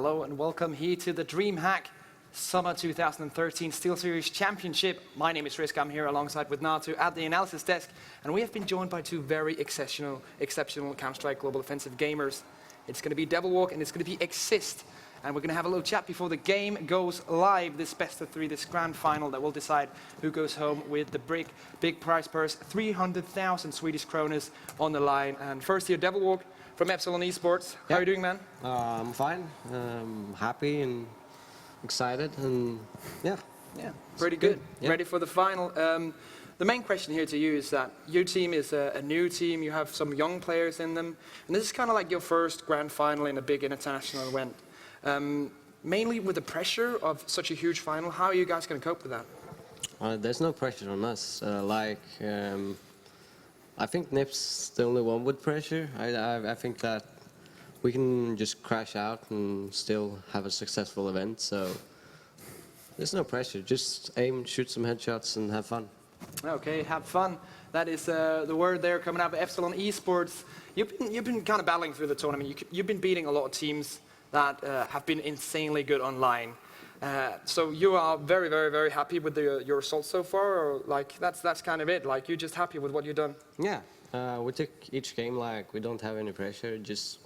Hello and welcome here to the Dreamhack Summer 2013 SteelSeries Championship. My name is Risk. I'm here alongside with Natu at the analysis desk, and we have been joined by two very exceptional Counter-Strike Global Offensive gamers. It's going to be Devilwalk and it's going to be Exist. And we're going to have a little chat before the game goes live, this best of three, this grand final that will decide who goes home with the big prize purse, 300,000 Swedish kroners on the line. And first here, Devilwalk from Epsilon Esports. How are you doing, man? I'm fine. Happy and excited, and yeah. Yeah, pretty good. Yeah. Ready for the final. The main question here to you is that your team is a new team. You have some young players in them, and this is kind of like your first grand final in a big international event. Mainly with the pressure of such a huge final, how are you guys going to cope with that? There's no pressure on us. I think NiP's the only one with pressure. I think that we can just crash out and still have a successful event. So there's no pressure. Just aim, shoot some headshots, and have fun. Okay, have fun. That is the word there coming out of Epsilon Esports. You've been kind of battling through the tournament. You've been beating a lot of teams that have been insanely good online. So you are very, very, very happy with your results so far, or like that's kind of it? Like you're just happy with what you've done? Yeah, we took each game like we don't have any pressure. Just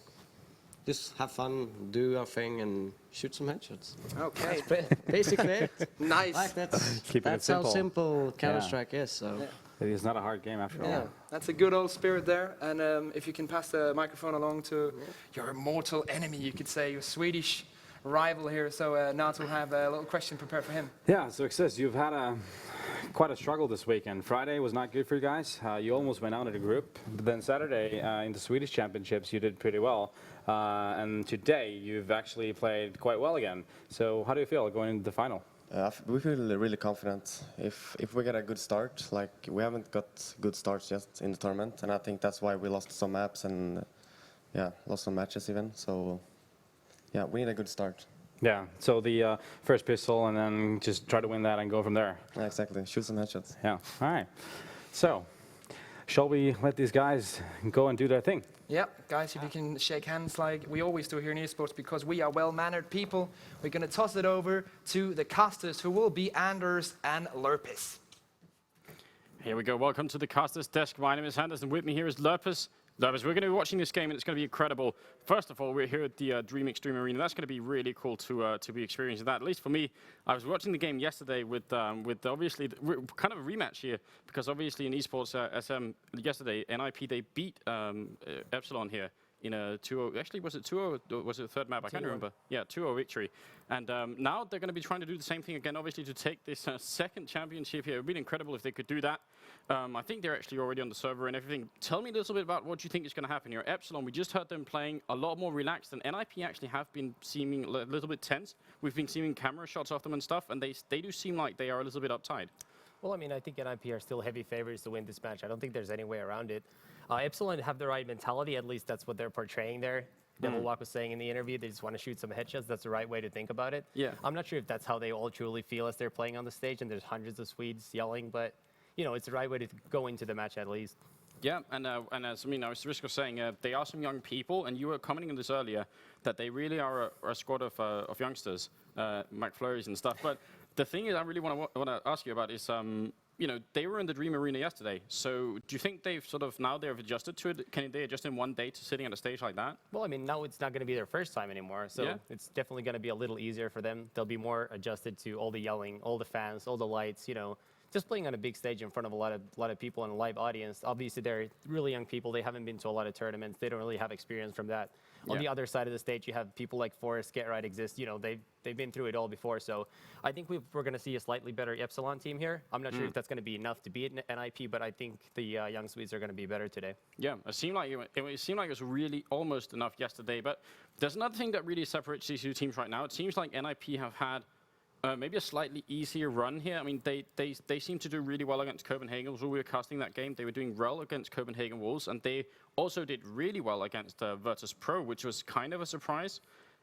have fun, do our thing, and shoot some headshots. Okay, that's basically it. Nice. Like that's how simple Counter-Strike is. So. Yeah. It is not a hard game after all. That's a good old spirit there. And if you can pass the microphone along to your mortal enemy, you could say, your Swedish rival here. So Nat will have a little question prepared for him. Yeah, so Exist, you've had quite a struggle this weekend. Friday was not good for you guys. You almost went out of the group. But then Saturday, in the Swedish Championships, you did pretty well. And today, you've actually played quite well again. So how do you feel going into the final? We feel really confident. If we get a good start, like we haven't got good starts yet in the tournament, and I think that's why we lost some maps and lost some matches even. So yeah, we need a good start. Yeah, so the first pistol and then just try to win that and go from there. Yeah, exactly, shoot some headshots. Yeah, all right. So, shall we let these guys go and do their thing? Yeah, guys, if you can shake hands like we always do here in esports, because we are well-mannered people, we're going to toss it over to the casters, who will be Anders and Lurpis. Here we go. Welcome to the casters desk. My name is Anders, and with me here is Lurpis. Lurpis, we're going to be watching this game, and it's going to be incredible. First of all, we're here at the DreamArena. That's going to be really cool to be experiencing that. At least for me, I was watching the game yesterday with obviously kind of a rematch here, because obviously in esports SM yesterday, NiP they beat Epsilon here in a 2-0. Actually, was it 2-0? Or was it the third map? I can't remember. Yeah, 2-0 victory. And now they're going to be trying to do the same thing again, obviously, to take this second championship here. It would be incredible if they could do that. I think they're actually already on the server and everything. Tell me a little bit about what you think is going to happen here. Epsilon, we just heard them playing a lot more relaxed, and NiP actually have been seeming a little bit tense. We've been seeing camera shots of them and stuff, and they do seem like they are a little bit uptight. Well, I mean, I think NiP are still heavy favorites to win this match. I don't think there's any way around it. Epsilon have the right mentality, at least that's what they're portraying there. Devilwalk was saying in the interview, they just want to shoot some headshots. That's the right way to think about it. Yeah. I'm not sure if that's how they all truly feel as they're playing on the stage, and there's hundreds of Swedes yelling, but you know, it's the right way to go into the match at least. Yeah, and as Risk was saying, they are some young people, and you were commenting on this earlier, that they really are a squad of youngsters, McFlurries and stuff. But the thing is, I really want to ask you about is, you know, they were in the DreamArena yesterday. So do you think they've they've adjusted to it? Can they adjust in one day to sitting on a stage like that? Well, I mean, now it's not going to be their first time anymore. So it's definitely going to be a little easier for them. They'll be more adjusted to all the yelling, all the fans, all the lights, you know. Just playing on a big stage in front of a lot of people and a live audience. Obviously, they're really young people. They haven't been to a lot of tournaments. They don't really have experience from that. On the other side of the stage, you have people like Forrest, Get Right, Exist. You know, they've been through it all before. So I think we're going to see a slightly better Epsilon team here. I'm not sure if that's going to be enough to beat NiP, but I think the young Swedes are going to be better today. Yeah, it seemed like it was really almost enough yesterday. But there's another thing that really separates these two teams right now. It seems like NiP have had maybe a slightly easier run here. I mean, they seem to do really well against Copenhagen. So we were casting that game. They were doing well against Copenhagen Wolves, and they also did really well against Virtus Pro, which was kind of a surprise.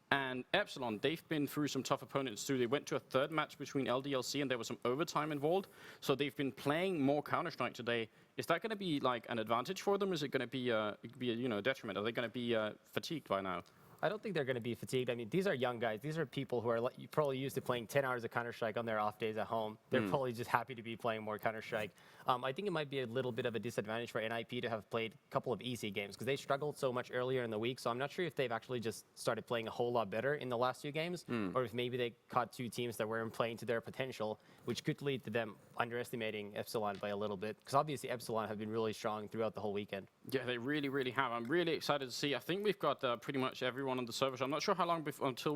And Epsilon, they've been through some tough opponents too. They went to a third match between LDLC, and there was some overtime involved. So they've been playing more Counter-Strike today. Is that going to be like an advantage for them? Is it going to be a detriment? Are they going to be fatigued by now? I don't think they're going to be fatigued. I mean, these are young guys. These are people who are probably used to playing 10 hours of Counter-Strike on their off days at home. They're probably just happy to be playing more Counter-Strike. I think it might be a little bit of a disadvantage for NiP to have played a couple of easy games because they struggled so much earlier in the week. So I'm not sure if they've actually just started playing a whole lot better in the last few games, or if maybe they caught two teams that weren't playing to their potential, which could lead to them underestimating Epsilon by a little bit. Because obviously Epsilon have been really strong throughout the whole weekend. Yeah, they really, really have. I'm really excited to see. I think we've got pretty much everyone on the server. So I'm not sure how long until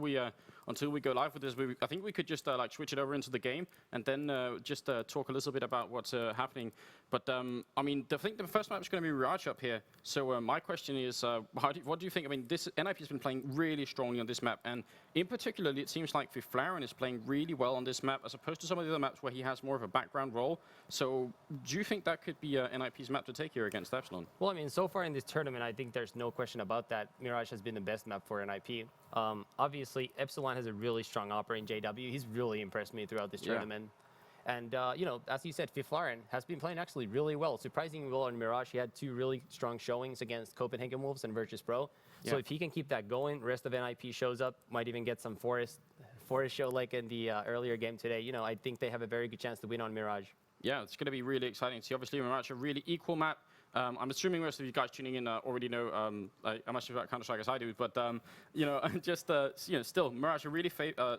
we go live with this. I think we could just like switch it over into the game and then just talk a little bit about what's happening. But I mean, I think the first map is going to be Mirage up here. So my question is, what do you think? I mean, this NiP has been playing really strongly on this map, and in particular, it seems like Fiflaren is playing really well on this map as opposed to some of the other maps where he has more of a background role. So do you think that could be NiP's map to take here against Epsilon? Well, I mean, so far in this tournament, I think there's no question about that. Mirage has been the best map for NiP. Obviously, Epsilon has a really strong operator in JW. He's really impressed me throughout this tournament. And, you know, as you said, Fiflaren has been playing actually really well, surprisingly well on Mirage. He had two really strong showings against Copenhagen Wolves and Virtus Pro. So if he can keep that going, the rest of NiP shows up, might even get some Forest show like in the earlier game today. You know, I think they have a very good chance to win on Mirage. Yeah, it's going to be really exciting to see. Obviously, Mirage a really equal map. I'm assuming most of you guys tuning in already know how much about Counter-Strike as I do, but you know, just you know, still Mirage a really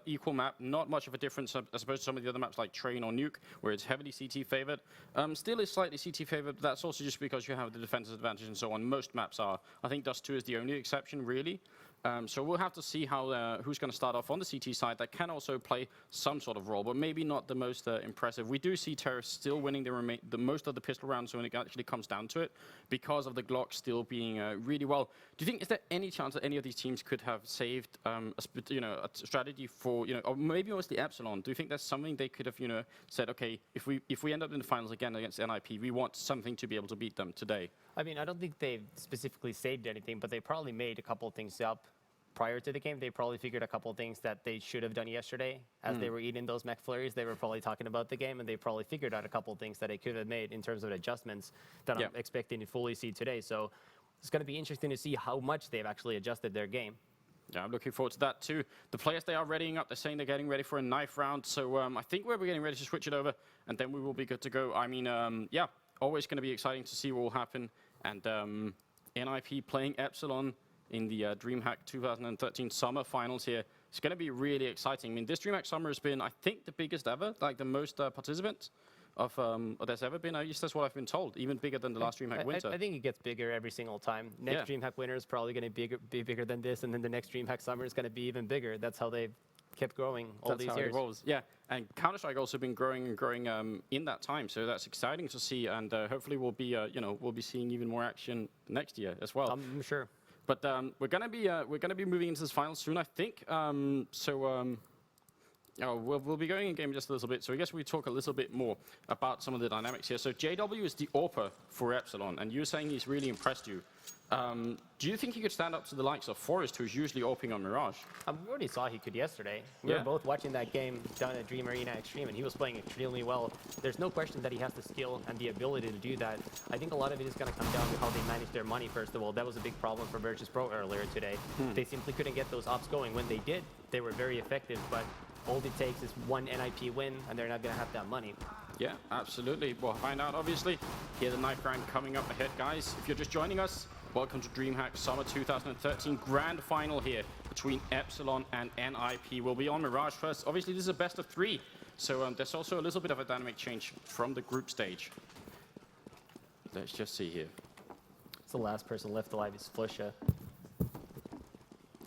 equal map. Not much of a difference as opposed to some of the other maps like Train or Nuke, where it's heavily CT favored. Still is slightly CT favored, but that's also just because you have the defensive advantage and so on. Most maps are. I think Dust 2 is the only exception, really. So we'll have to see how who's going to start off on the CT side. That can also play some sort of role, but maybe not the most impressive. We do see Terrorist still winning the most of the pistol rounds when it actually comes down to it, because of the Glock still being really well. Do you think, is there any chance that any of these teams could have saved a strategy for, or maybe mostly Epsilon? Do you think there's something they could have, said, okay, if we end up in the finals again against NiP, we want something to be able to beat them today? I mean, I don't think they've specifically saved anything, but they probably made a couple of things up prior to the game. They probably figured a couple of things that they should have done yesterday. As they were eating those McFlurries, they were probably talking about the game, and they probably figured out a couple of things that they could have made in terms of adjustments that I'm expecting to fully see today. So it's going to be interesting to see how much they've actually adjusted their game. Yeah, I'm looking forward to that too. The players, they are readying up. They're saying they're getting ready for a knife round. So I think we're getting ready to switch it over, and then we will be good to go. I mean, yeah, always going to be exciting to see what will happen. And NiP playing Epsilon in the DreamHack 2013 summer finals here. It's going to be really exciting. I mean, this DreamHack summer has been, I think, the biggest ever, like the most participants of there's ever been. At least that's what I've been told, even bigger than the last DreamHack winter. I think it gets bigger every single time. Next DreamHack winter is probably going to be bigger than this, and then the next DreamHack summer is going to be even bigger. That's how they've kept growing all these years. Yeah, and Counter-Strike also been growing and growing in that time, so that's exciting to see, and hopefully we'll be we'll be seeing even more action next year as well. I'm sure. But we're gonna be moving into this final soon, I think. We'll be going in game just a little bit, so I guess we talk a little bit more about some of the dynamics here. So JW is the AWPer for Epsilon, and you're saying he's really impressed you. Do you think he could stand up to the likes of Forrest, who's usually AWPing on Mirage? We already saw he could yesterday. We were both watching that game down at DreamArena Extreme, and he was playing extremely well. There's no question that he has the skill and the ability to do that. I think a lot of it is going to come down to how they manage their money, first of all. That was a big problem for Virtus Pro earlier today. They simply couldn't get those ops going. When they did, they were very effective, but all it takes is one NiP win, and they're not going to have that money. Yeah, absolutely. We'll find out, obviously. Here, the knife round coming up ahead, guys. If you're just joining us, welcome to DreamHack Summer 2013 Grand Final here between Epsilon and NiP. We'll be on Mirage first. Obviously, this is a best of 3, so there's also a little bit of a dynamic change from the group stage. Let's just see here. It's the last person left alive is Flusha.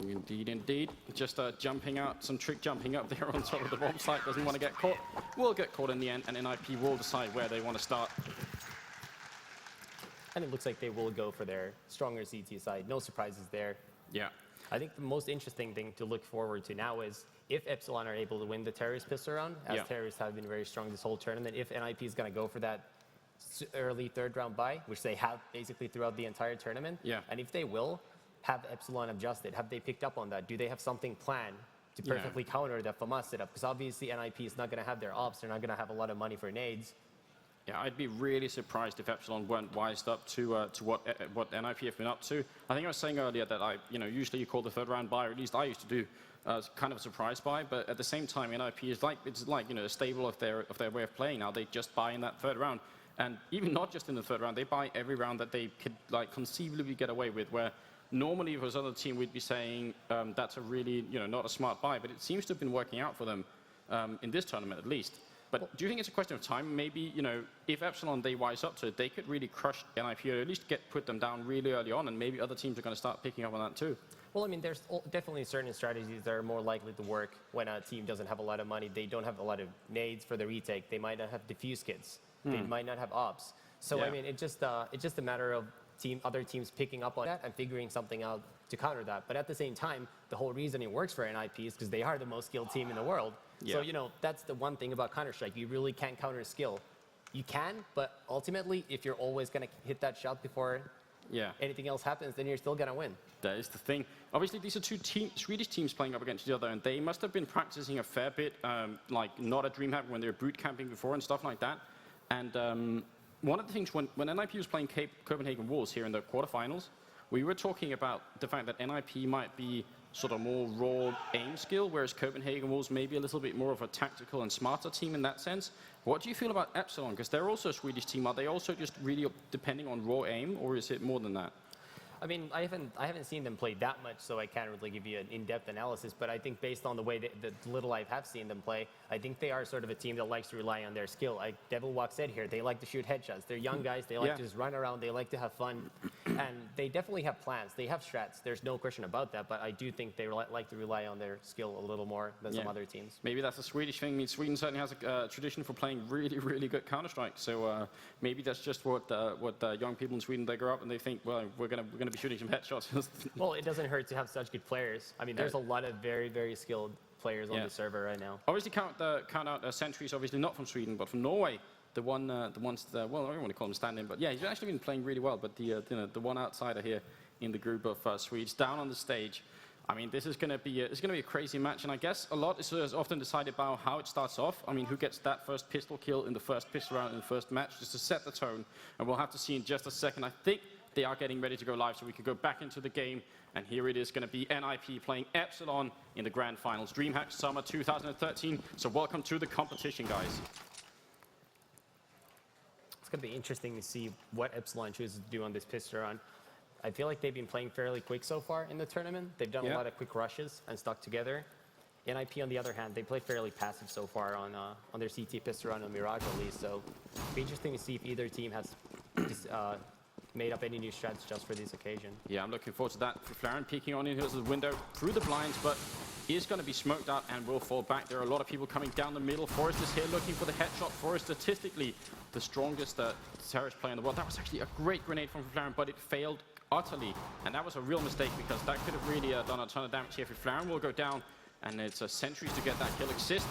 Indeed, indeed. Just jumping out, some trick jumping up there on top of the bomb site. Doesn't want to get caught. Will get caught in the end, and NiP will decide where they want to start. And it looks like they will go for their stronger CT side. No surprises there. Yeah. I think the most interesting thing to look forward to now is if Epsilon are able to win the Terrorist pistol round, as Terrorists have been very strong this whole tournament, if NiP is going to go for that early third round bye, which they have basically throughout the entire tournament, and if they will, have Epsilon adjusted? Have they picked up on that? Do they have something planned to perfectly counter that FAMAS setup? Because obviously NiP is not going to have their ops. They're not going to have a lot of money for nades. Yeah, I'd be really surprised if Epsilon weren't wised up to what NiP have been up to. I think I was saying earlier that usually you call the third round buy, or at least I used to do, kind of a surprise buy. But at the same time, NiP is a stable of their way of playing now. They just buy in that third round, and even not just in the third round, they buy every round that they could conceivably get away with. Where normally, if it was another team, we'd be saying that's a really not a smart buy, but it seems to have been working out for them in this tournament at least. But do you think it's a question of time? Maybe, if Epsilon, they wise up to it, they could really crush NiP, or at least put them down really early on, and maybe other teams are going to start picking up on that too. Well, I mean, there's definitely certain strategies that are more likely to work when a team doesn't have a lot of money. They don't have a lot of nades for the retake. They might not have diffuse kits. They might not have ops. So, Yeah. I mean, it's just a matter of other teams picking up on that and figuring something out to counter that. But at the same time, the whole reason it works for NiP is because they are the most skilled team in the world. Yeah. So, that's the one thing about Counter-Strike. You really can't counter skill. You can, but ultimately, if you're always going to hit that shot before anything else happens, then you're still going to win. That is the thing. Obviously, these are two Swedish teams playing up against each other, and they must have been practicing a fair bit, not at Dreamhack, when they were boot camping before and stuff like that. And one of the things, when NiP was playing Copenhagen Wolves here in the quarterfinals, we were talking about the fact that NiP might be sort of more raw aim skill, whereas Copenhagen Wolves may be a little bit more of a tactical and smarter team in that sense. What do you feel about Epsilon? Because they're also a Swedish team. Are they also just really depending on raw aim, or is it more than that? I mean, I haven't seen them play that much, so I can't really give you an in-depth analysis. But I think based on the way the little I have seen them play, I think they are sort of a team that likes to rely on their skill. Like Devilwalk said here, they like to shoot headshots. They're young guys. They like to just run around. They like to have fun. And they definitely have plans. They have strats. There's no question about that. But I do think they like to rely on their skill a little more than some other teams. Maybe that's a Swedish thing. I mean, Sweden certainly has a tradition for playing really, really good Counter-Strike. So maybe that's just what young people in Sweden, they grow up and they think, well, we're gonna be shooting some headshots. Well, it doesn't hurt to have such good players. I mean, there's a lot of very, very skilled players on the server right now. Obviously, count out Sentry's obviously not from Sweden, but from Norway. Well, I don't want to call him stand-in, but yeah, he's actually been playing really well. But the one outsider here in the group of Swedes down on the stage. I mean, this is going to be a crazy match, and I guess a lot is often decided by how it starts off. I mean, who gets that first pistol kill in the first pistol round in the first match, just to set the tone. And we'll have to see in just a second. I think they are getting ready to go live, so we can go back into the game. And here it is going to be NiP playing Epsilon in the grand finals. Dreamhack Summer 2013. So welcome to the competition, guys. It's going to be interesting to see what Epsilon chooses to do on this pistol run. I feel like they've been playing fairly quick so far in the tournament. They've done a lot of quick rushes and stuck together. NiP, on the other hand, they play fairly passive so far on their CT pistol run on Mirage at least. So it'll be interesting to see if either team has made up any new strats just for this occasion. Yeah, I'm looking forward to that. Flaren peeking on into the window through the blinds, but is going to be smoked out and will fall back. There are a lot of people coming down the middle. Forrest is here looking for the headshot. Forrest, statistically, the strongest terrorist player in the world. That was actually a great grenade from Flaren, but it failed utterly. And that was a real mistake, because that could have really done a ton of damage here. Flaren will go down, and it's Sentries to get that kill assist.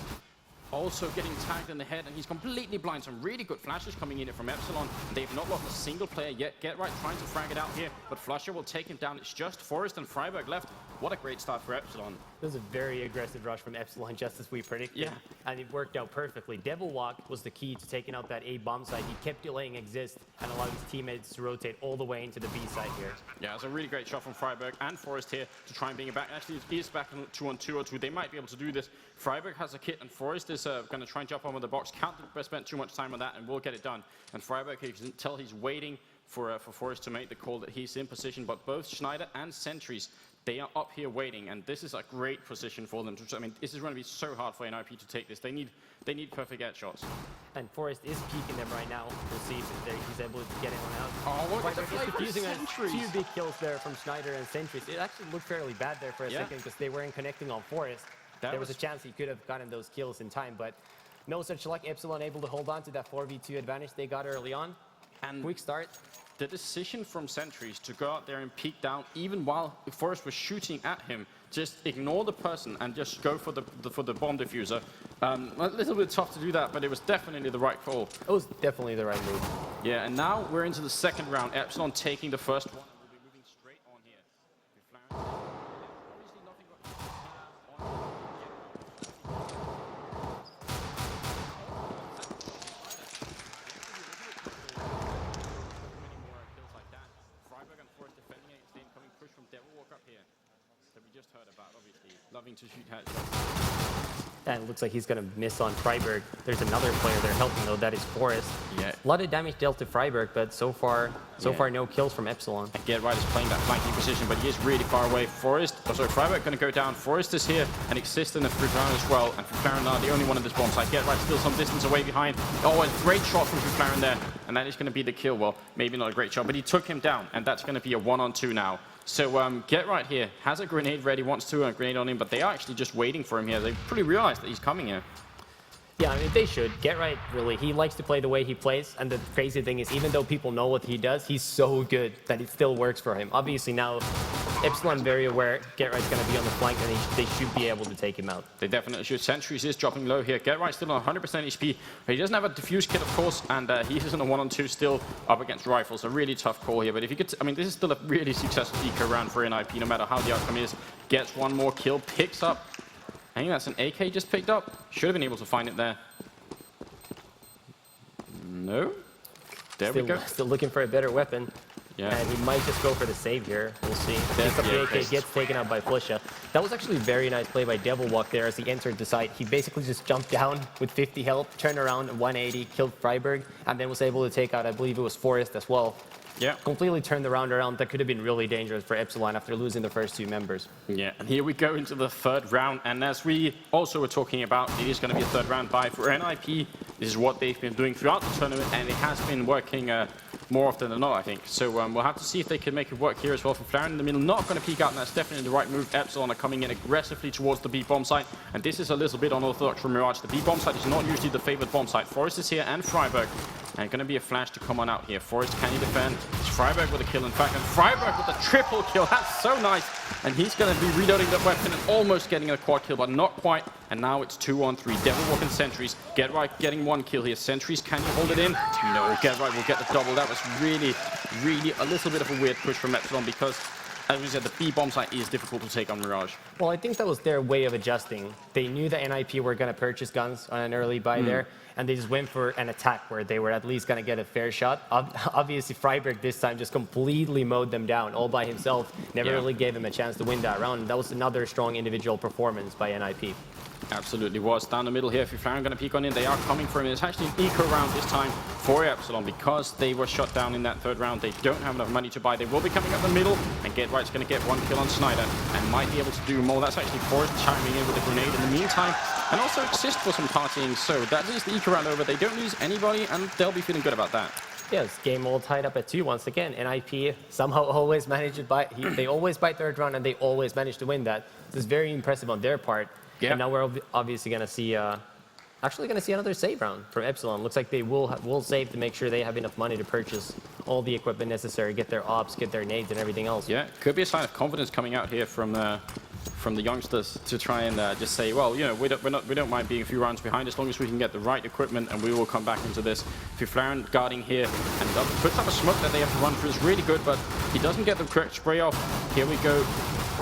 Also getting tagged in the head, and he's completely blind. Some really good flashes coming in from Epsilon. They've not lost a single player yet. Get right trying to frag it out here, but Flusher will take him down. It's just Forrest and Freiberg left. What a great start for Epsilon. This is a very aggressive rush from Epsilon, just as we predicted. Yeah. And it worked out perfectly. Devilwalk was the key to taking out that A bomb site. He kept delaying exist and allowed his teammates to rotate all the way into the B site here. Yeah, it's a really great shot from Freiberg and Forrest here to try and bring it back. Actually, it is back in 2-on-2-0-2. They might be able to do this. Freiberg has a kit, and Forrest is going to try and jump on with the box. Can't spend too much time on that, and we'll get it done. And Freiberg, you can tell he's waiting for Forrest to make the call that he's in position. But both Schneider and Sentries, they are up here waiting, and this is a great position for them. I mean, this is going to be so hard for NiP to take this. They need perfect headshots. And Forrest is peeking them right now. We'll see if he's able to get anyone out. Oh, what a play for using Sentries! 2 big kills there from Schneider and Sentries. It actually looked fairly bad there for a second, because they weren't connecting on Forrest. There was a chance he could have gotten those kills in time, but no such luck. Epsilon able to hold on to that 4v2 advantage they got early on. And quick start. The decision from Sentries to go out there and peek down, even while Forrest was shooting at him, just ignore the person and just go for the bomb diffuser. A little bit tough to do that, but it was definitely the right call. It was definitely the right move. Yeah, and now we're into the second round. Epsilon taking the first one. We'll be moving straight on here. Obviously nothing but loving to shoot headshots. And it looks like he's going to miss on Freiburg. There's another player there helping, though. That is Forrest. Yeah. A lot of damage dealt to Freiburg, but so far no kills from Epsilon. And Get Right is playing that flanking position, but he is really far away. Freiburg going to go down. Forrest is here, and Exist in the Fuflaren as well. And Fuflaren are the only one in this bomb site. Get Right still some distance away behind. Oh, a great shot from Fuflaren there. And that is going to be the kill. Well, maybe not a great shot, but he took him down. And that's going to be a 1-on-2 now. So Get Right here has a grenade ready, wants to grenade on him, but they are actually just waiting for him here. They pretty realize that he's coming here. Yeah, I mean, they should. Get Right, really. He likes to play the way he plays. And the crazy thing is, even though people know what he does, he's so good that it still works for him. Obviously, now Epsilon very aware Get Right's going to be on the flank, and they should be able to take him out. They definitely should. Sentries is dropping low here. Get Right still on 100% HP. He doesn't have a diffuse kit, of course, and he is in a 1-on-2 still up against Rifles. A really tough call here, but if you could, I mean, this is still a really successful eco round for NiP, no matter how the outcome is. Gets one more kill, picks up. I think that's an AK just picked up. Should have been able to find it there. No. There we go. Still looking for a better weapon. Yeah. And he might just go for the save here. We'll see. Picks up the AK, gets taken out by Flusha. That was actually a very nice play by Devil Walk there as he entered the site. He basically just jumped down with 50 health, turned around 180, killed Freiburg, and then was able to take out, I believe it was Forrest as well. Yeah. Completely turned the round around. That could have been really dangerous for Epsilon after losing the first two members. Yeah, and here we go into the third round. And as we also were talking about, it is going to be a third round bye for NiP. This is what they've been doing throughout the tournament, and it has been working more often than not, I think. So we'll have to see if they can make it work here as well. Fuflaren in the middle, not going to peek out, and that's definitely the right move. Epsilon are coming in aggressively towards the B bomb site, and this is a little bit unorthodox from Mirage. The B bomb site is not usually the favored bomb site. Forrest is here and Freiburg. And going to be a flash to come on out here. Forrest, can he defend? It's Freiburg with a kill, in fact, and Freiburg with a triple kill. That's so nice. And he's going to be reloading that weapon and almost getting a quad kill, but not quite. And now it's 2-on-3. Devil Walk and Sentries. Get Right getting one kill here. Sentries, can you hold it in? No, Get Right will get the double. That was really, really a little bit of a weird push from Epsilon because, as we said, the B bomb site is difficult to take on Mirage. Well, I think that was their way of adjusting. They knew that NiP were going to purchase guns on an early buy there, and they just went for an attack where they were at least going to get a fair shot. Obviously, Freiburg this time just completely mowed them down all by himself. Never really gave them a chance to win that round. That was another strong individual performance by NiP. Absolutely was. Down the middle here, Fuflaren going to peek on in. They are coming for him. It's actually an eco round this time for Epsilon because they were shut down in that third round. They don't have enough money to buy. They will be coming up the middle, and Get Right's going to get one kill on Snyder and might be able to do more. That's actually Forrest chiming in with a grenade in the meantime, and also Exist for some partying. So that is the eco round over. They don't lose anybody, and they'll be feeling good about that. Yes, game all tied up at 2 once again. NiP somehow always managed to buy. They always buy third round, and they always manage to win that. This is very impressive on their part. Yeah. And now we're obviously going to see, actually going to see another save round from Epsilon. Looks like they will save to make sure they have enough money to purchase all the equipment necessary, get their ops, get their nades, and everything else. Yeah, could be a sign of confidence coming out here from the youngsters to try and just say, well, you know, we don't mind being a few rounds behind as long as we can get the right equipment, and we will come back into this. Fuflaren guarding here and puts up a smoke that they have to run through is really good, but he doesn't get the correct spray off. Here we go.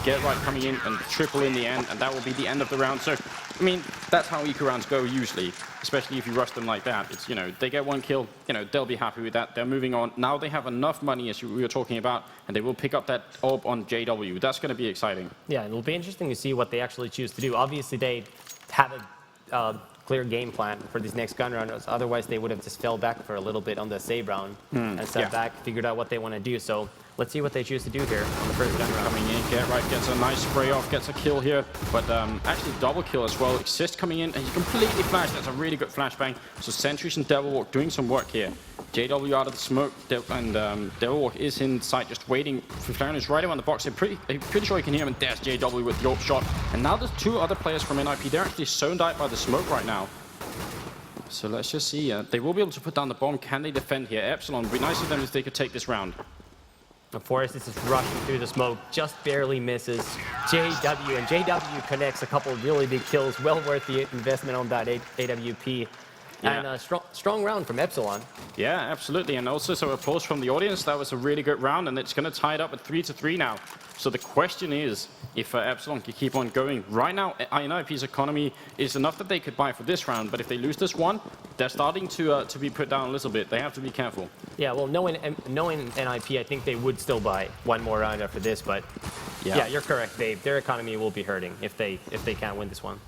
Get Right coming in and triple in the end, and that will be the end of the round. So, I mean, that's how eco rounds go usually, especially if you rush them like that. It's, you know, they get one kill, you know, they'll be happy with that. They're moving on. Now they have enough money, as we were talking about, and they will pick up that orb on JW. That's going to be exciting. Yeah, and it'll be interesting to see what they actually choose to do. Obviously, they have a clear game plan for these next gun rounds. Otherwise, they would have just fell back for a little bit on the save round and sat back, figured out what they want to do. So let's see what they choose to do here on the first gun round. Coming in, Get Right gets a nice spray off, gets a kill here, but actually double kill as well. Exist coming in, and he's completely flashed. That's a really good flashbang. So Sentries and Devil Walk doing some work here. JW out of the smoke, and Devil Walk is in sight, just waiting. Fuflaren is right around the box. I'm pretty sure you can hear him, and there's JW with the AWP shot. And now there's two other players from NiP. They're actually zoned out by the smoke right now. So let's just see. They will be able to put down the bomb. Can they defend here? Epsilon, would be nice of them if they could take this round. Forrest is just rushing through the smoke, just barely misses JW, and JW connects a couple of really big kills, well worth the investment on that AWP. Yeah. And a strong round from Epsilon. Yeah, absolutely. And also, so applause from the audience. That was a really good round, and it's going to tie it up at 3-3 now. So the question is, if Epsilon can keep on going. Right now, NiP's economy is enough that they could buy for this round, but if they lose this one, they're starting to be put down a little bit. They have to be careful. Yeah, well, knowing NiP, I think they would still buy one more round after this, but Yeah, you're correct, Dave. Their economy will be hurting if they can't win this one.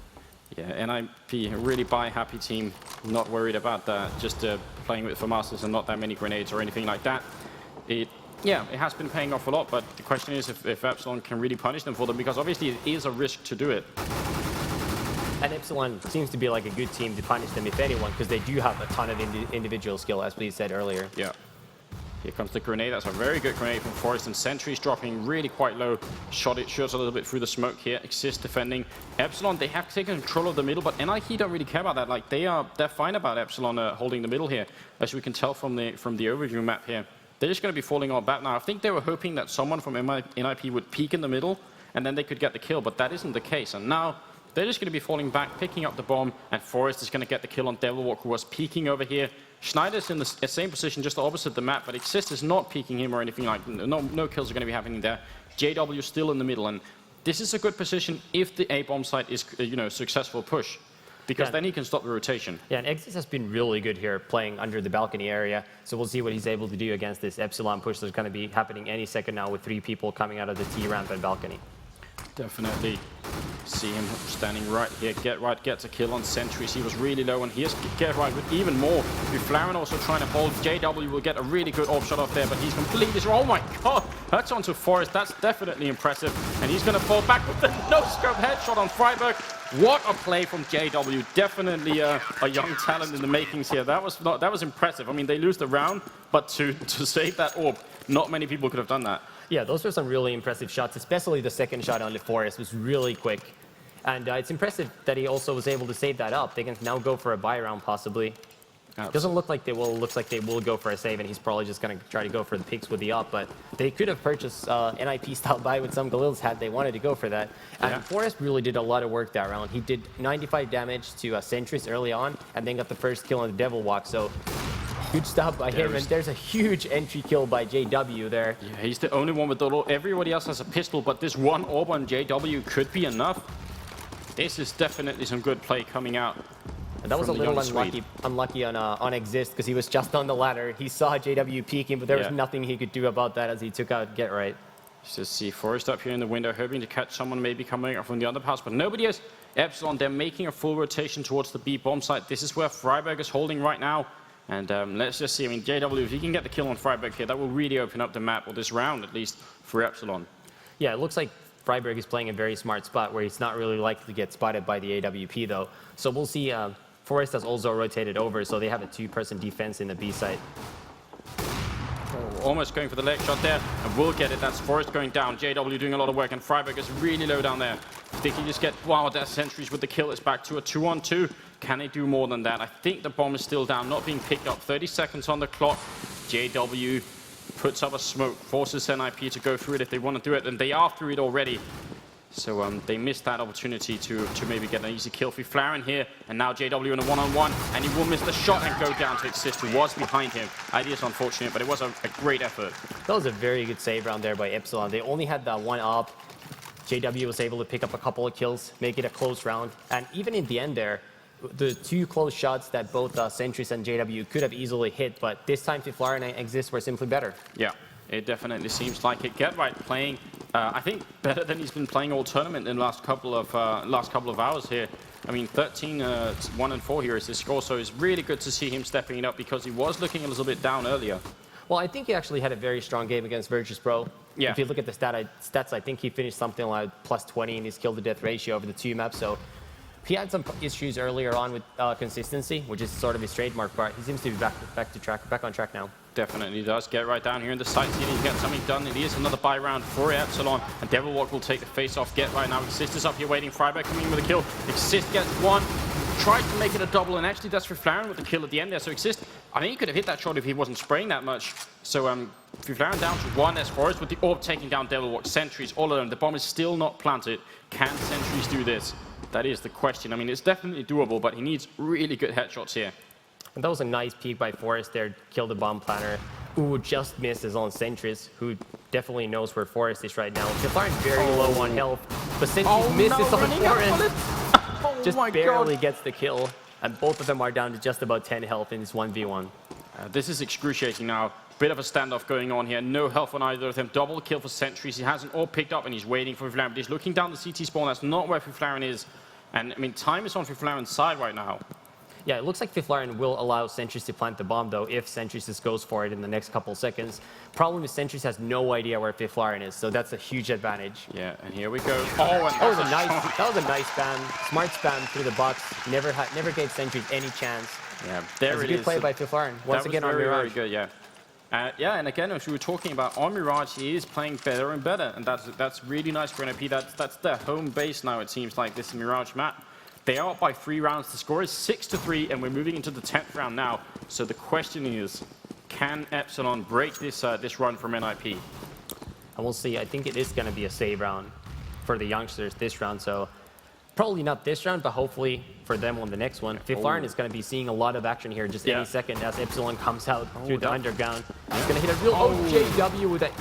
Yeah, NiP, a really buy-happy team, not worried about that, just playing with FAMASas and not that many grenades or anything like that. It has been paying off a lot, but the question is if Epsilon can really punish them for them, because obviously it is a risk to do it. And Epsilon seems to be like a good team to punish them, if anyone, because they do have a ton of individual skill, as we said earlier. Yeah. Here comes the grenade. That's a very good grenade from Forest, and Sentry's dropping really quite low. Shoots a little bit through the smoke here. Exist defending. Epsilon, they have taken control of the middle, but NiP don't really care about that. Like they're fine about Epsilon holding the middle here, as we can tell from the overview map here. They're just going to be falling on back now. I think they were hoping that someone from NiP would peek in the middle, and then they could get the kill, but that isn't the case. And now they're just going to be falling back, picking up the bomb, and Forest is going to get the kill on Devilwalk, who was peeking over here. Schneider's in the same position, just opposite the map, but Exist is not peeking him or anything like that. No kills are going to be happening there. JW still in the middle, and this is a good position if the A bomb site is, successful push, because then he can stop the rotation. Yeah, and Exist has been really good here playing under the balcony area, so we'll see what he's able to do against this Epsilon push that's going to be happening any second now with 3 people coming out of the T ramp and balcony. Definitely see him standing right here. Get Right gets a kill on Sentries. He was really low, and here's Get Right with even more. Flaren also trying to hold. JW will get a really good orb shot off there, but he's completely... Oh my god! That's onto Forest. That's definitely impressive. And he's going to fall back with the no-scope headshot on Freiburg. What a play from JW. Definitely a young talent in the makings here. That was impressive. I mean, they lose the round, but to save that orb, not many people could have done that. Yeah, those were some really impressive shots, especially the second shot on the Forest was really quick. And it's impressive that he also was able to save that up. They can now go for a buy round, possibly. Absolutely. Doesn't look like they will. Looks like they will go for a save, and he's probably just going to try to go for the picks with the up. But they could have purchased NiP-style buy with some Galils had they wanted to go for that. And Forest really did a lot of work that round. He did 95 damage to Sentries early on, and then got the first kill on the Devil Walk. So good stuff by him, and there's a huge entry kill by JW there. Yeah, he's the only one with the orb. Everybody else has a pistol, but this one orb on JW could be enough. This is definitely some good play coming out. And that was a little unlucky on Exist, because he was just on the ladder. He saw JW peeking, but there was nothing he could do about that as he took out Get Right. Just see Forest up here in the window, hoping to catch someone maybe coming up from the underpass, but nobody is. Epsilon, they're making a full rotation towards the B bomb site. This is where Freiburg is holding right now. And let's just see, I mean, JW, if he can get the kill on Freiburg here, that will really open up the map, or this round at least, for Epsilon. Yeah, it looks like Freiburg is playing a very smart spot where he's not really likely to get spotted by the AWP, though. So we'll see. Forest has also rotated over, so they have a 2-person defense in the B site. Oh, almost going for the leg shot there, and will get it. That's Forest going down. JW doing a lot of work, and Freiburg is really low down there. If they can just get, wow, that Sentries with the kill. It's back to a 2-on-2. Can they do more than that? I think the bomb is still down, not being picked up. 30 seconds on the clock. JW puts up a smoke, forces NiP to go through it if they want to do it, and they are through it already. So they missed that opportunity to maybe get an easy kill for Flaren here, and now JW in a 1-on-1, and he will miss the shot and go down to Exist, who was behind him. It is unfortunate, but it was a great effort. That was a very good save round there by Epsilon. They only had that one up. JW was able to pick up a couple of kills, make it a close round, and even in the end there, the 2 close shots that both Sentries and JW could have easily hit, but this time Flaren and Exist were simply better. Yeah, it definitely seems like it. Get Right playing, I think, better than he's been playing all tournament in the last couple of hours here. I mean, 13-1-4 here is his score, so it's really good to see him stepping it up, because he was looking a little bit down earlier. Well, I think he actually had a very strong game against Virtus Pro. Yeah. If you look at the stats, I think he finished something like +20 in his kill-to-death ratio over the 2 maps, so he had some issues earlier on with consistency, which is sort of his trademark, but he seems to be back on track now. Definitely does. Get Right down here in the site, see if he can get something done. It is another buy round for Epsilon, and Devilwalk will take the face off Get Right now. Exist is up here waiting. Freiburg coming in with a kill. Exist gets one, tries to make it a double, and actually that's for Flaren with the kill at the end there. So Exist, I think he could have hit that shot if he wasn't spraying that much. So Flaren down to 1 as Forest with the orb taking down Devilwalk. Sentries, all of them. The bomb is still not planted. Can Sentries do this? That is the question. I mean, it's definitely doable, but he needs really good headshots here. And that was a nice peek by Forest there, kill the bomb planner. Ooh, just misses on Sentries, who definitely knows where Forest is right now. Flaren very low on health, but Sentries misses on Forest. Just barely gets the kill, and both of them are down to just about 10 health in this 1v1. This is excruciating now. Bit of a standoff going on here. No health on either of them. Double kill for Sentries. He hasn't all picked up, and he's waiting for Fiflaren. But he's looking down the CT spawn. That's not where Fiflaren is. And, I mean, time is on Fiflaren's side right now. Yeah, it looks like Fiflaren will allow Sentries to plant the bomb, though, if Sentries just goes for it in the next couple seconds. Problem is Sentries has no idea where Fiflaren is, so that's a huge advantage. Yeah, and here we go. Oh, and that was a nice spam. Smart spam through the box. Never gave Sentries any chance. Yeah, there That's it a good is. play by Fiflaren. Once again on very, Mirage. very good, yeah. Yeah, and again, as we were talking about, on Mirage, he is playing better and better, and that's really nice for NiP. That's their home base now, it seems like, this Mirage map. They are up by 3 rounds. The score is 6-3, and we're moving into the 10th round now. So the question is, can Epsilon break this run from NiP? And we'll see. I think it is going to be a save round for the youngsters this round, so probably not this round, but hopefully for them on the next one. Fiflaren is going to be seeing a lot of action here just any second as Epsilon comes out through the underground. He's going to hit a real JW with that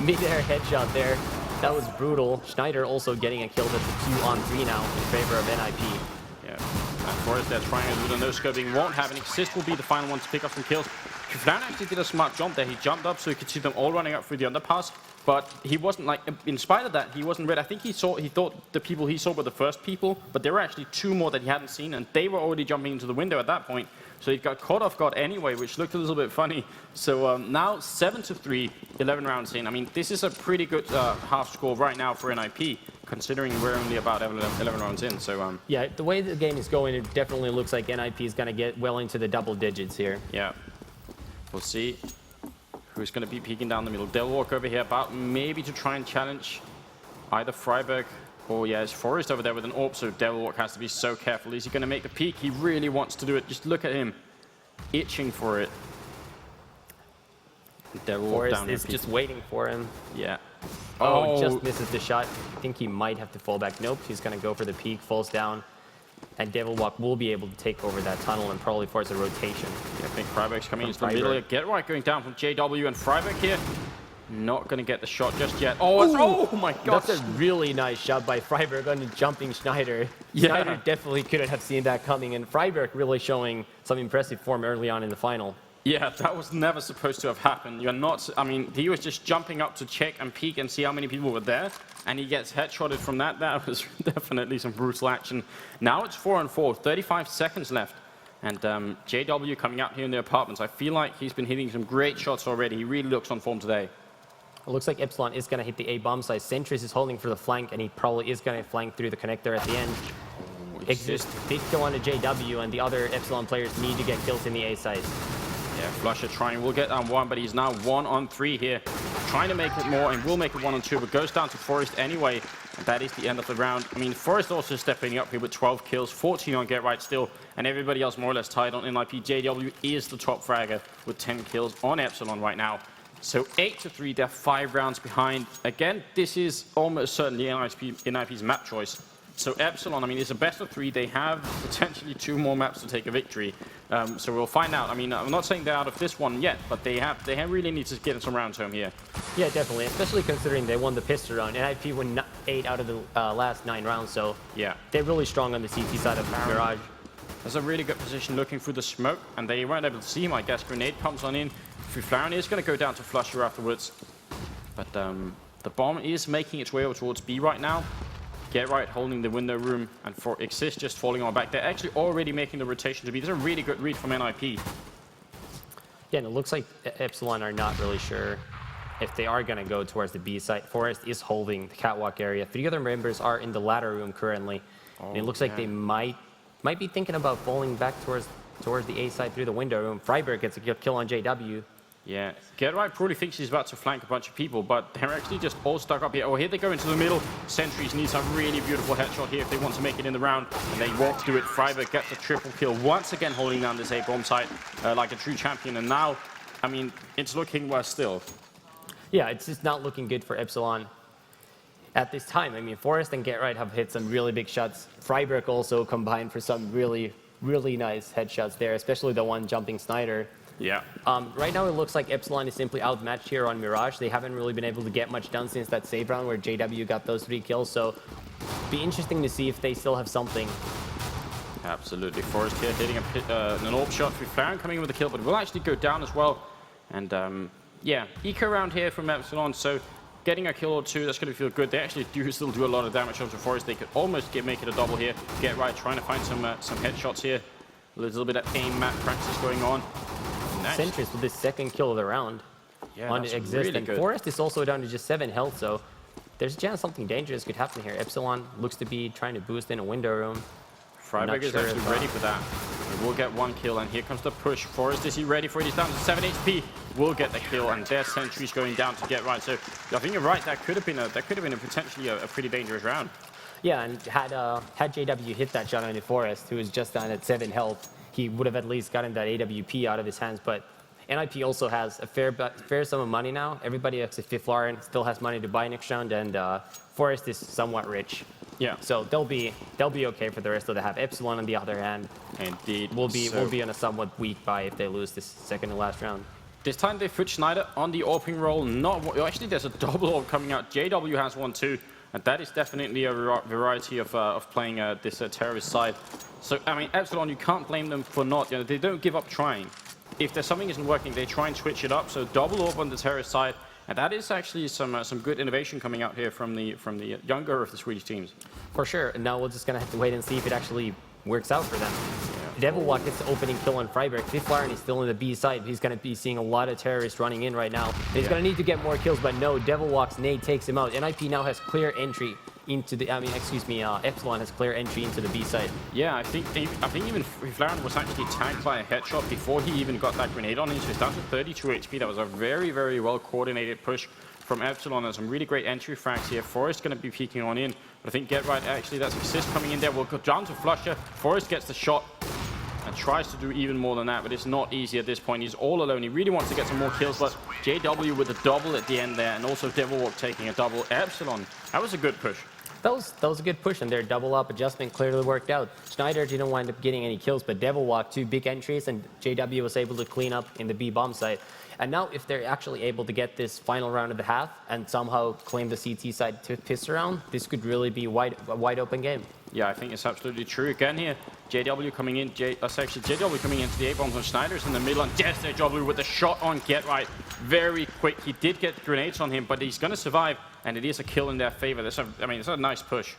mid-air headshot there. That was brutal. Schneider also getting a kill. That's a 2-on-3 now in favor of NiP. Yeah, and Forrest there trying to do the no-scoping. Won't have an Exist will be the final one to pick up some kills. Fiflaren actually did a smart jump there. He jumped up so he could see them all running up through the underpass. But he wasn't, like, in spite of that, he wasn't ready. I think he thought the people he saw were the first people, but there were actually 2 more that he hadn't seen, and they were already jumping into the window at that point. So he got caught off guard anyway, which looked a little bit funny. So now 7-3, 11 rounds in. I mean, this is a pretty good half score right now for NiP, considering we're only about 11 rounds in. So yeah, the way the game is going, it definitely looks like NiP is going to get well into the double digits here. Yeah, we'll see who's going to be peeking down the middle. They'll walk over here about maybe to try and challenge either Freiburg or, yeah, it's Forrest over there with an AWP, so Devilwalk has to be so careful. Is he going to make the peek? He really wants to do it. Just look at him, itching for it. Forrest is just waiting for him. Yeah. Oh, just misses the shot. I think he might have to fall back. Nope, he's going to go for the peek, falls down. And Devilwalk will be able to take over that tunnel and probably force a rotation. Yeah, I think Freiburg's coming into the middle. Get right going down from JW, and Freiburg here. Not going to get the shot just yet. Oh, oh my God. That's a really nice shot by Freiburg on the jumping Schneider. Yeah. Schneider definitely couldn't have seen that coming, and Freiburg really showing some impressive form early on in the final. Yeah, that was never supposed to have happened. You're not, I mean, he was just jumping up to check and peek and see how many people were there, and he gets headshotted from that. That was definitely some brutal action. Now it's 4-4, 35 seconds left. And JW coming out here in the apartments. I feel like he's been hitting some great shots already. He really looks on form today. It looks like Epsilon is going to hit the A-bomb site. Sentries is holding for the flank, and he probably is going to flank through the connector at the end. Exist big kill on the JW, and the other Epsilon players need to get kills in the A site. Yeah, Flusher trying, will get down 1, but he's now 1-on-3 here. Trying to make it more, and will make it 1-on-2, but goes down to Forrest anyway. And that is the end of the round. I mean, Forrest also stepping up here with 12 kills, 14 on Get Right still, and everybody else more or less tied on NiP. JW is the top fragger with 10 kills on Epsilon right now. So 8-3, they're 5 rounds behind. Again, this is almost certainly NiP's map choice. So Epsilon, I mean, it's a best of 3. They have potentially 2 more maps to take a victory. So we'll find out. I mean, I'm not saying they're out of this one yet, but they really need to get some rounds home here. Yeah, definitely, especially considering they won the pistol round. NiP won 8 out of the last 9 rounds, so yeah, they're really strong on the CT side of Mirage. There's a really good position looking through the smoke, and they weren't able to see him. I guess grenade comes on in. Fiflaren is going to go down to Flusher afterwards. But the bomb is making its way over towards B right now. Get Right holding the window room, and for Exist just falling on back. They're actually already making the rotation to B. There's a really good read from NiP. Yeah, and it looks like Epsilon are not really sure if they are going to go towards the B site. Forrest is holding the catwalk area. 3 other members are in the ladder room currently. And it looks like they might be thinking about falling back towards the A side through the window room. Freiburg gets a kill on JW. Yeah, Get Right probably thinks he's about to flank a bunch of people, but they're actually just all stuck up here. Oh, here they go into the middle. Sentries needs a really beautiful headshot here if they want to make it in the round, and they walk through it. Freiburg gets a triple kill, once again holding down this A-bomb site like a true champion, and now, I mean, it's looking worse still. Yeah, it's just not looking good for Epsilon at this time. I mean, Forrest and Get Right have hit some really big shots. Freiburg also combined for some really, really nice headshots there, especially the one jumping Snyder. Yeah. Right now, it looks like Epsilon is simply outmatched here on Mirage. They haven't really been able to get much done since that save round where JW got those 3 kills. So, be interesting to see if they still have something. Absolutely. Forrest here hitting an AWP shot. Fiflaren coming in with a kill, but will actually go down as well. And yeah, eco round here from Epsilon, so getting a kill or two, that's going to feel good. They actually do still do a lot of damage onto Forest. They could almost make it a double here. Get right, trying to find some headshots here. A little bit of aim map practice going on. Nice. Sentries with his second kill of the round on that's Exist. really And good. Forest is also down to just 7 health, so there's a chance something dangerous could happen here. Epsilon looks to be trying to boost in a window room. Freiberg is actually ready for that. He will get 1 kill, and here comes the push. Forest, is he ready for it? He's down to 7 HP. Will get the kill, and their sentries going down to get right. So I think you're right. That could have been potentially a pretty dangerous round. Yeah, and had JW hit that shot on the Forest, who was just down at 7 health, he would have at least gotten that AWP out of his hands. But NiP also has a fair sum of money now. Everybody except Fiflaren still has money to buy next round, and Forest is somewhat rich. Yeah. So they'll be okay for the rest of the half. Epsilon, on the other hand, Indeed. will be on a somewhat weak buy if they lose this second to last round. This time they put Schneider on the AWPing roll. Actually, there's a double AWP coming out. JW has one too, and that is definitely a variety of playing this terrorist side. So I mean, Epsilon, you can't blame them for not. They don't give up trying. If there's something isn't working, they try and switch it up. So double AWP on the terrorist side. And that is actually some good innovation coming out here from the younger of the Swedish teams. For sure. And now we're just going to have to wait and see if it actually works out for them. Devilwalk gets the opening kill on Freiberg. Fiflaren is still in the B side. He's going to be seeing a lot of terrorists running in right now. And he's going to need to get more kills, but no, Devilwalk's nade takes him out. NiP now has clear entry into the, Epsilon has clear entry into the B side. Yeah, I think even Fiflaren was actually tagged by a headshot before he even got that grenade on him, so he's down to 32 HP. That was a very, very well coordinated push from Epsilon, and some really great entry frags here. Forest going to be peeking on in, but I think Get Right, actually that's Exist coming in there. We'll go down to Flusher. Forest gets the shot and tries to do even more than that, but it's not easy at this point. He's all alone. He really wants to get some more kills, but JW with a double at the end there, and also Devilwalk taking a double. Epsilon, that was a good push. That was a good push, and their double up adjustment clearly worked out. Schneider didn't wind up getting any kills, but Devilwalk, 2 big entries, and JW was able to clean up in the B bomb site. And now if they're actually able to get this final round of the half and somehow claim the CT side to piss around, this could really be a wide open game. Yeah, I think it's absolutely true. Again here, JW coming in, JW coming into the A-bombs, and Schneider's in the middle, and yes, JW with the shot on Get Right. Very quick. He did get grenades on him, but he's going to survive, and it is a kill in their favor. It's a nice push.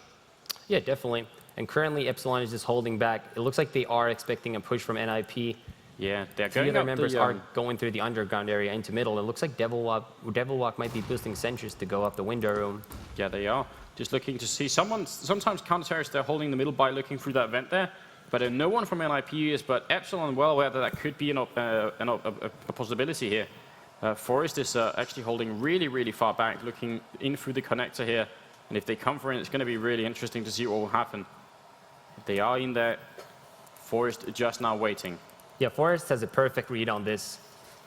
Yeah, definitely. And currently, Epsilon is just holding back. It looks like they are expecting a push from NiP. Yeah, they're The going other up members are going through the underground area into middle. It looks like Devilwalk might be boosting sentries to go up the window room. Yeah, they are. Just looking to see someone. Sometimes counter-terrorists, they're holding the middle by looking through that vent there. But no one from NiP is, but Epsilon well aware that could be a possibility here. Forest is actually holding really, really far back, looking in through the connector here. And if they come for it, it's going to be really interesting to see what will happen. If they are in there, Forest just now waiting. Yeah, Forrest has a perfect read on this.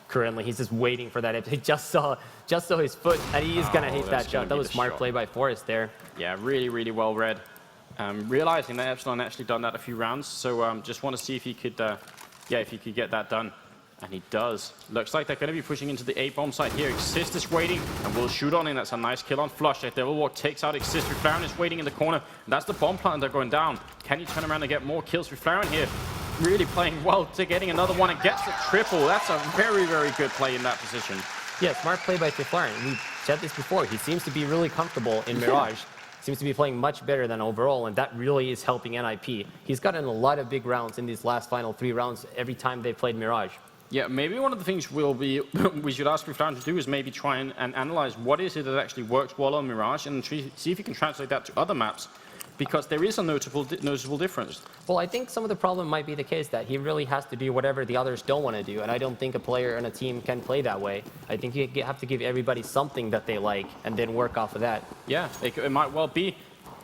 Currently, he's just waiting for that. He just saw his foot, and he is gonna hit that shot. That was smart play by Forrest there. Yeah, really, really well read. Realizing that Epsilon actually done that a few rounds, so just want to see if he could, if he could get that done. And he does. Looks like they're going to be pushing into the A-bomb site here. Exist is waiting, and will shoot on in. That's a nice kill on Flush. Devilwalk takes out Exist. Fiflaren is waiting in the corner. And that's the bomb plant they're going down. Can you turn around and get more kills? Fiflaren here really playing well to getting another one and gets the triple. That's a very, very good play in that position. Yeah, smart play by Fiflaren. We said this before. He seems to be really comfortable in Mirage. Seems to be playing much better than overall, and that really is helping NiP. He's gotten a lot of big rounds in these last final 3 rounds every time they played Mirage. Yeah, maybe one of the things we should ask Fiflaren to do is maybe try and analyze what is it that actually works well on Mirage, and see if you can translate that to other maps, because there is a noticeable difference. Well, I think some of the problem might be the case that he really has to do whatever the others don't want to do, and I don't think a player and a team can play that way. I think you have to give everybody something that they like, and then work off of that. Yeah, it might well be.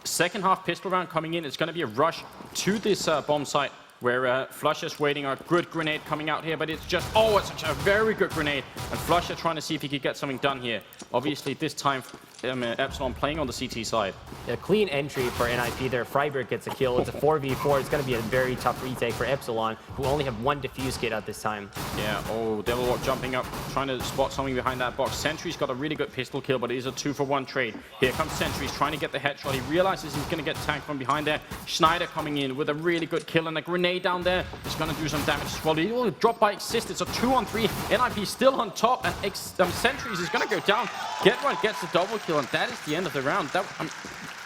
Second half pistol round coming in. It's going to be a rush to this bomb site, where Flush is waiting. A good grenade coming out here, but it's just, it's such a very good grenade. And Flusher trying to see if he could get something done here. Obviously, this time, Epsilon playing on the CT side. A clean entry for NiP there. Freiberg gets a kill. It's a 4v4. It's going to be a very tough retake for Epsilon, who only have one defuse kit at this time. Yeah, oh, Devilwalk jumping up, trying to spot something behind that box. Sentry's got a really good pistol kill, but it is a 2-for-1 trade. Here comes Sentry, he's trying to get the headshot. He realizes he's going to get tagged from behind there. Schneider coming in with a really good kill, and a grenade down there is going to do some damage as well. He will drop by Exist. It's a 2-on-3. NiP still on top, and Sentries is going to go down. Get1 gets the double kill, and that is the end of the round.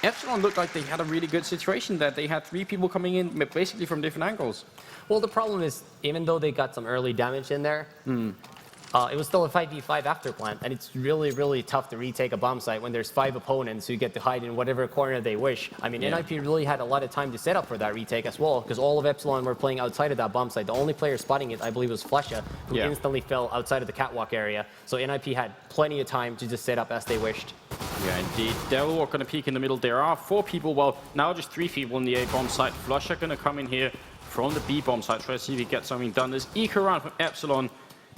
Epsilon looked like they had a really good situation there. They had 3 people coming in basically from different angles. Well, the problem is, even though they got some early damage in there, it was still a 5v5 after plant, and it's really, really tough to retake a bomb site when there's 5 opponents who get to hide in whatever corner they wish. I mean, NiP really had a lot of time to set up for that retake as well, because all of Epsilon were playing outside of that bomb site. The only player spotting it, I believe, was Flasha, who instantly fell outside of the catwalk area. So NiP had plenty of time to just set up as they wished. Yeah, indeed. Devilwalk going to peek in the middle. There are 4 people, well, now just 3 people in the A bomb site. Flusher going to come in here from the B bomb site, try to see if he gets something done. There's eco round from Epsilon.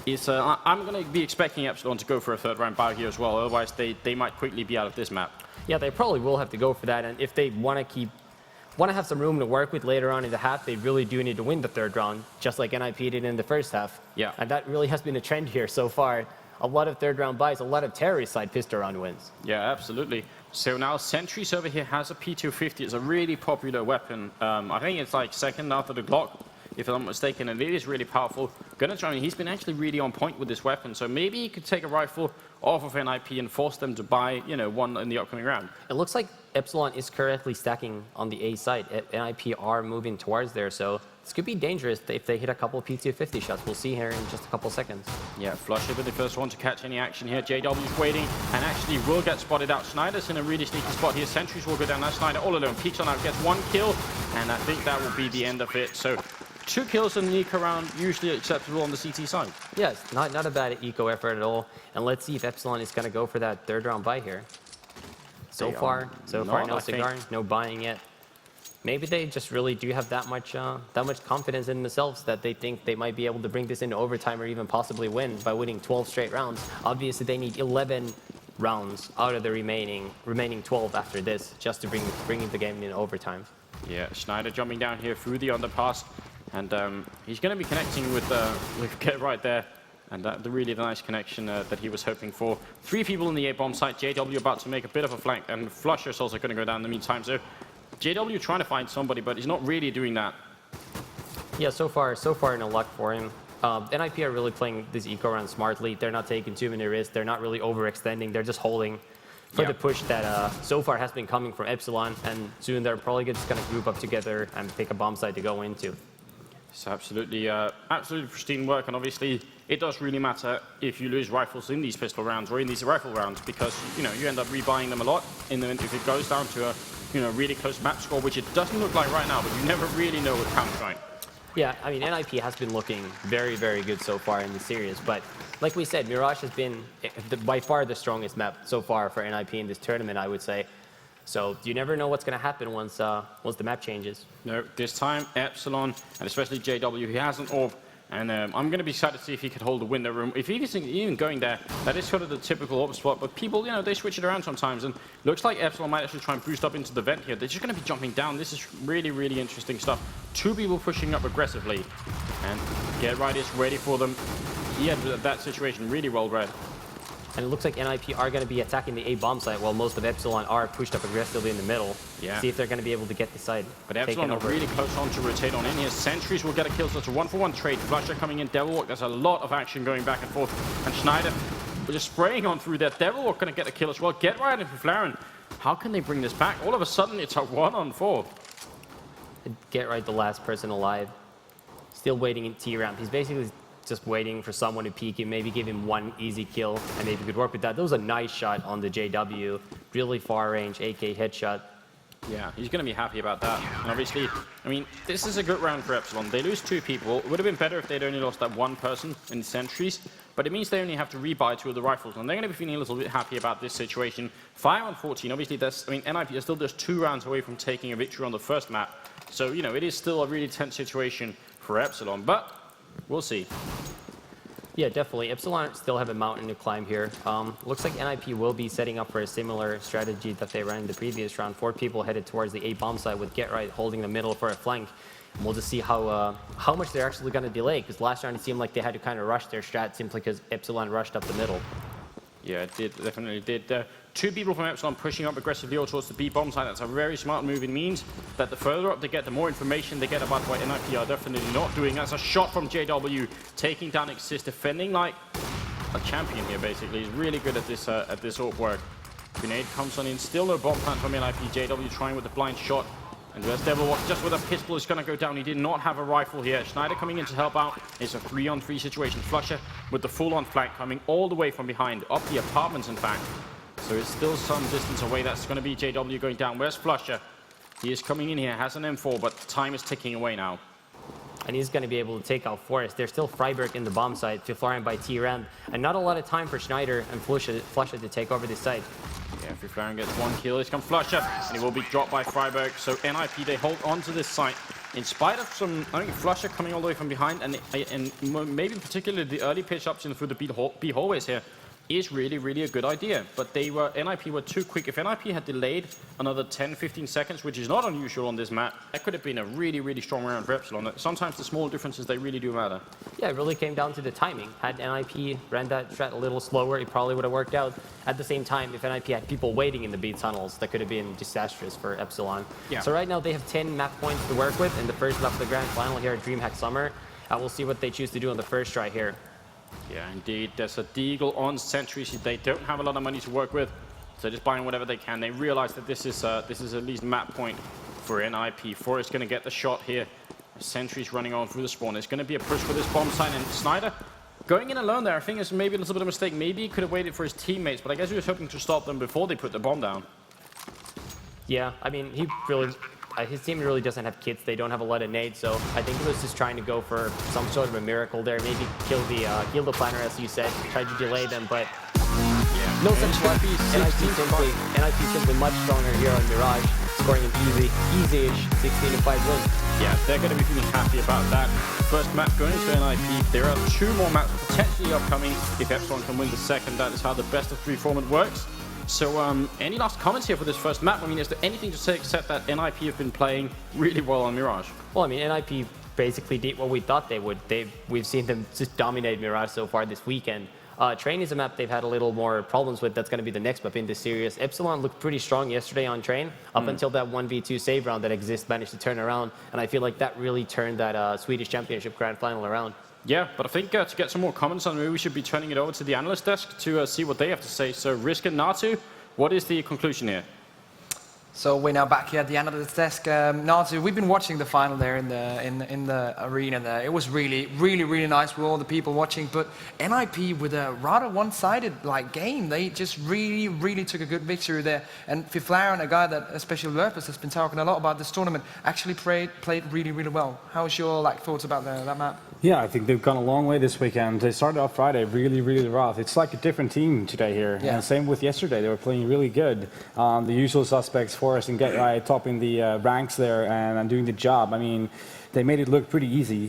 I'm going to be expecting Epsilon to go for a 3rd round bow here as well, otherwise they might quickly be out of this map. Yeah, they probably will have to go for that, and if they want to have some room to work with later on in the half, they really do need to win the 3rd round, just like NiP did in the first half. Yeah. And that really has been a trend here so far. A lot of 3rd round buys, a lot of terrorist side pistol round wins. Yeah, absolutely. So now Sentries over here has a P250. It's a really popular weapon. I think it's like 2nd after the Glock, if I'm not mistaken, and it is really powerful. Gonna try, I mean, he's been actually really on point with this weapon, so maybe he could take a rifle off of NiP and force them to buy, one in the upcoming round. It looks like Epsilon is currently stacking on the A side. NiP are moving towards there, so this could be dangerous if they hit a couple of P250 shots. We'll see here in just a couple seconds. Yeah, Flusher with the first one to catch any action here. JW's waiting and actually will get spotted out. Schneider's in a really sneaky spot here. Sentries will go down. Now Schneider all alone. Peeks on out, gets 1 kill, and I think that will be the end of it. So 2 kills in the eco round, usually acceptable on the CT side. Yes, not a bad eco effort at all. And let's see if Epsilon is going to go for that 3rd round buy here. So far, no cigar, no buying yet. Maybe they just really do have that much confidence in themselves that they think they might be able to bring this into overtime or even possibly win by winning 12 straight rounds. Obviously, they need 11 rounds out of the remaining 12 after this just to bring the game in overtime. Yeah, Schneider jumping down here through the underpass, and he's going to be connecting with Get right there. And the really nice connection that he was hoping for. 3 people in the A-bomb site. JW about to make a bit of a flank, and Flusher's also going to go down in the meantime. So JW trying to find somebody, but he's not really doing that. Yeah, so far no luck for him. NiP are really playing this eco round smartly. They're not taking too many risks. They're not really overextending. They're just holding for the push that so far has been coming from Epsilon, and soon they're probably just going to group up together and pick a bomb site to go into. It's absolutely pristine work, and obviously it does really matter if you lose rifles in these pistol rounds or in these rifle rounds, because you end up rebuying them a lot in the event if it goes down to a really close map score, which it doesn't look like right now, but you never really know with Counter-Strike. Yeah, I mean, NiP has been looking very, very good so far in the series, but like we said, Mirage has been by far the strongest map so far for NiP in this tournament, I would say. So you never know what's going to happen once the map changes. No, this time Epsilon, and especially JW, he has an orb, and I'm going to be excited to see if he could hold the window room. If he's even going there, that is sort of the typical orb spot, but people, they switch it around sometimes, and looks like Epsilon might actually try and boost up into the vent here. They're just going to be jumping down. This is really, really interesting stuff. 2 people pushing up aggressively, and Get Right is ready for them. He had that situation really well read. And it looks like NiP are going to be attacking the A bomb site while most of Epsilon are pushed up aggressively in the middle. Yeah. See if they're going to be able to get the site. But Epsilon are really close on to rotate on in here. Sentries will get a kill, so it's a 1-for-1 trade. Flusher coming in, Devilwalk, there's a lot of action going back and forth. And Schneider just spraying on through there. Devilwalk going to get a kill as well. Get right into Flaren. How can they bring this back? All of a sudden, it's a 1-on-4. Get Right, the last person alive. Still waiting in T-ramp. He's basically just waiting for someone to peek him, maybe give him 1 easy kill, and maybe could work with that. That was a nice shot on the JW. Really far range AK headshot. Yeah, he's going to be happy about that. And obviously, I mean, this is a good round for Epsilon. They lose 2 people. It would have been better if they'd only lost that 1 person in the Sentries, but it means they only have to rebuy 2 of the rifles, and they're going to be feeling a little bit happy about this situation. 5-on-14, obviously, NiP are still just 2 rounds away from taking a victory on the first map. So, it is still a really tense situation for Epsilon, but we'll see. Yeah, definitely. Epsilon still have a mountain to climb here. Looks like NiP will be setting up for a similar strategy that they ran in the previous round. 4 people headed towards the A bomb site with Get Right holding the middle for a flank. And we'll just see how much they're actually going to delay, because last round it seemed like they had to kind of rush their strat simply because Epsilon rushed up the middle. Yeah, it did, definitely did. 2 people from Epsilon pushing up aggressively towards the B bomb site. That's a very smart move. It means that the further up they get, the more information they get about what NiP are definitely not doing. That's a shot from JW, taking down Exist, defending like a champion here, basically. He's really good at this AWP work. Grenade comes on in, still no bomb plant from NiP. JW trying with the blind shot. And Andreas Devil just with a pistol is going to go down. He did not have a rifle here. Schneider coming in to help out. It's a 3-on-3 situation. Flusher with the full-on flank coming all the way from behind, up the apartments in fact. So it's still some distance away. That's going to be JW going down. Where's Flusher? He is coming in here, has an M4, but time is ticking away now. And he's going to be able to take out Forest. There's still Freiburg in the bomb site, Fiflarian by T-Ramp, and not a lot of time for Schneider and Flusher to take over this site. Yeah, Fiflarian gets 1 kill. Here comes Flusher, and he will be dropped by Freiburg. So NiP, they hold on to this site. In spite of some, I think, Flusher coming all the way from behind, and maybe particularly the early pitch ups in through the B hallways here, is really, really a good idea. But NiP were too quick. If NiP had delayed another 10-15 seconds, which is not unusual on this map, that could have been a really, really strong round for Epsilon. Sometimes the small differences, they really do matter. Yeah, it really came down to the timing. Had NiP ran that strat a little slower, it probably would have worked out. At the same time, if NiP had people waiting in the B tunnels, that could have been disastrous for Epsilon. Yeah. So right now they have 10 map points to work with in the first lap of the grand final here at Dreamhack Summer. We'll see what they choose to do on the first try here. Yeah, indeed. There's a Deagle on sentries. They don't have a lot of money to work with, so just buying whatever they can. They realize that this is at least map point for NiP. Forest going to get the shot here. Sentries running on through the spawn. There's going to be a push for this bomb site, and Snyder going in alone there. I think it's maybe a little bit of a mistake. Maybe he could have waited for his teammates, but I guess he was hoping to stop them before they put the bomb down. Yeah, I mean, his team really doesn't have kits. They don't have a lot of nades, so I think he was just trying to go for some sort of a miracle there. Maybe kill the planner, as you said, try to delay them, but no such luck. NiP simply much stronger here on Mirage, scoring an easy-ish 16-5 win. Yeah, they're going to be feeling happy about that. First map going to NiP. There are 2 more maps potentially upcoming. If Epsilon can win the second, that is how the best of 3 format works. So, any last comments here for this first map? I mean, is there anything to say except that NiP have been playing really well on Mirage? Well, I mean, NiP basically did what we thought they would. We've seen them just dominate Mirage so far this weekend. Train is a map they've had a little more problems with. That's going to be the next map in this series. Epsilon looked pretty strong yesterday on Train, up until that 1v2 save round that Exist managed to turn around. And I feel like that really turned that Swedish Championship Grand Final around. Yeah, but I think to get some more comments on, maybe we should be turning it over to the analyst desk to see what they have to say. So, Risk and Natu, what is the conclusion here? So we're now back here at the analyst desk. Natu, we've been watching the final there in the arena there. It was really, really, really nice with all the people watching. But NiP with a rather one-sided game, they just really, really took a good victory there. And Fiflarian, a guy that especially Lurpus has been talking a lot about this tournament, actually played really, really well. How's your thoughts about that map? Yeah, I think they've gone a long way this weekend. They started off Friday really, really rough. It's like a different team today here. Yeah. And same with yesterday. They were playing really good. The usual suspects, Forest and Get Right, topping the ranks there and doing the job. I mean, they made it look pretty easy,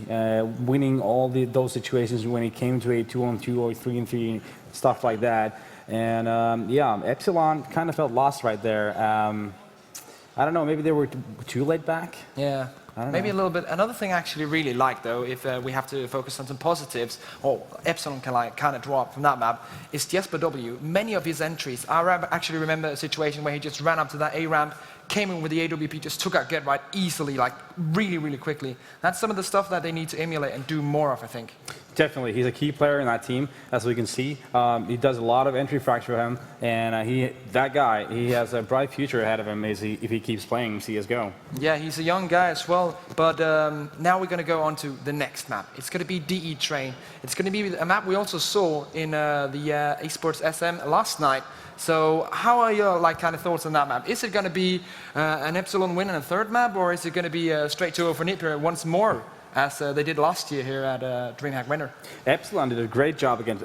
winning all those situations when it came to a 2-on-2 or 3-on-3, stuff like that. And yeah, Epsilon kind of felt lost right there. I don't know, maybe they were too laid back? Yeah. Maybe a little bit. Another thing I actually really like, though, if we have to focus on some positives, or Epsilon can kind of draw up from that map, is Jesper W. Many of his entries, I actually remember a situation where he just ran up to that A ramp, came in with the AWP, just took out Get Right easily, really, really quickly. That's some of the stuff that they need to emulate and do more of, I think. Definitely. He's a key player in that team, as we can see. He does a lot of entry frags for him, and he has a bright future ahead of him if he keeps playing CSGO. Yeah, he's a young guy as well, but now we're going to go on to the next map. It's going to be DE Train. It's going to be a map we also saw in the esports SM last night. So how are your kind of thoughts on that map? Is it going to be an Epsilon win in a third map, or is it going to be straight to for NiP once more? as they did last year here at DreamHack Winter. Epsilon did a great job against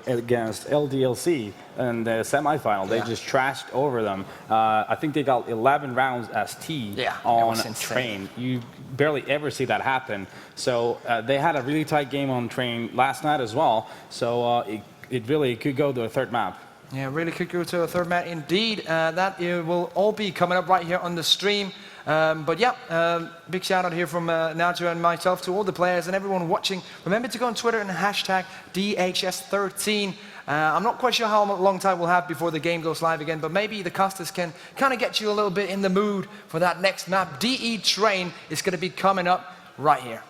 LDLC in the semifinal. They just trashed over them. I think they got 11 rounds as T on Train. You barely ever see that happen. So they had a really tight game on Train last night as well. So it really could go to a third map. Yeah, really could go to a third map indeed. That will all be coming up right here on the stream. But yeah, big shout out here from Nacho and myself to all the players and everyone watching. Remember to go on Twitter and hashtag DHS13. I'm not quite sure how long time we'll have before the game goes live again, but maybe the casters can kind of get you a little bit in the mood for that next map. DE Train is going to be coming up right here.